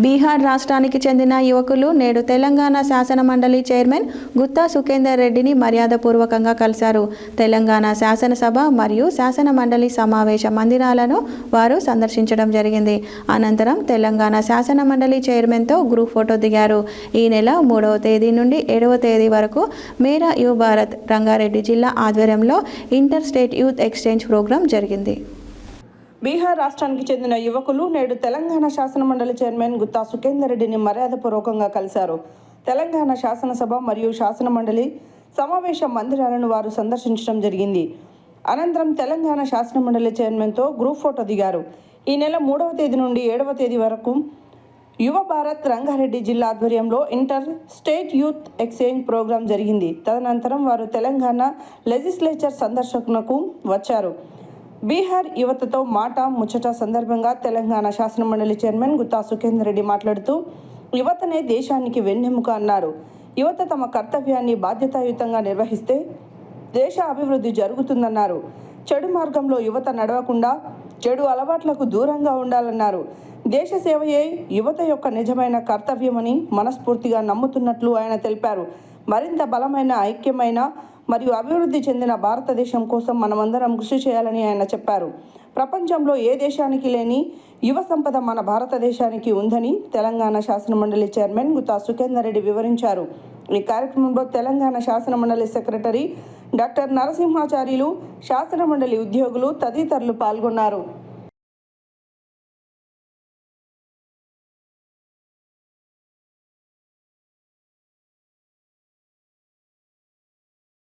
బీహార్ రాష్ట్రానికి చెందిన యువకులు నేడు తెలంగాణ శాసన మండలి చైర్మన్ గుత్తా సుఖేందర్ రెడ్డిని మర్యాదపూర్వకంగా కలిశారు. తెలంగాణ శాసనసభ మరియు శాసన మండలి సమావేశ మందిరాలను వారు సందర్శించడం జరిగింది. అనంతరం తెలంగాణ శాసన మండలి చైర్మన్తో గ్రూప్ ఫోటో దిగారు. ఈ నెల 3వ తేదీ నుండి 7వ తేదీ వరకు మేరా యువ భారత్ రంగారెడ్డి జిల్లా ఆధ్వర్యంలో inter state youth exchange programme జరిగింది. బీహార్ రాష్ట్రానికి చెందిన యువకులు నేడు తెలంగాణ శాసన మండలి చైర్మన్ గుత్తా సుఖేందర్ రెడ్డిని మర్యాదపూర్వకంగా కలిశారు. తెలంగాణ శాసనసభ మరియు శాసన మండలి సమావేశ మందిరాలను వారు సందర్శించడం జరిగింది. అనంతరం తెలంగాణ శాసన మండలి చైర్మన్తో గ్రూప్ ఫోటో దిగారు. ఈ నెల 3వ తేదీ నుండి 7వ తేదీ వరకు యువ భారత్ రంగారెడ్డి జిల్లా ఆధ్వర్యంలో inter state youth exchange programme జరిగింది. తదనంతరం వారు తెలంగాణ లెజిస్లేచర్ సందర్శనకు వచ్చారు. బీహార్ యువతతో మాట ముచ్చట సందర్భంగా తెలంగాణ శాసనమండలి చైర్మన్ గుత్తా సుఖేందర్ రెడ్డి మాట్లాడుతూ, యువతనే దేశానికి వెన్నెముక అన్నారు. యువత తమ కర్తవ్యాన్ని బాధ్యతాయుతంగా నిర్వహిస్తే దేశ అభివృద్ధి జరుగుతుందన్నారు. చెడు మార్గంలో యువత నడవకుండా చెడు అలవాట్లకు దూరంగా ఉండాలన్నారు. దేశ సేవయే యువత యొక్క నిజమైన కర్తవ్యమని మనస్ఫూర్తిగా నమ్ముతున్నట్లు ఆయన తెలిపారు. మరింత బలమైన, ఐక్యమైన మరియు అభివృద్ధి చెందిన భారతదేశం కోసం మనమందరం కృషి చేయాలని ఆయన చెప్పారు. ప్రపంచంలో ఏ దేశానికి లేని యువ సంపద మన భారతదేశానికి ఉందని తెలంగాణ శాసనమండలి చైర్మన్ గుత్తా సుఖేందర్ రెడ్డి వివరించారు. ఈ కార్యక్రమంలో తెలంగాణ శాసనమండలి సెక్రటరీ డాక్టర్ నరసింహాచార్యులు, శాసనమండలి ఉద్యోగులు తదితరులు పాల్గొన్నారు.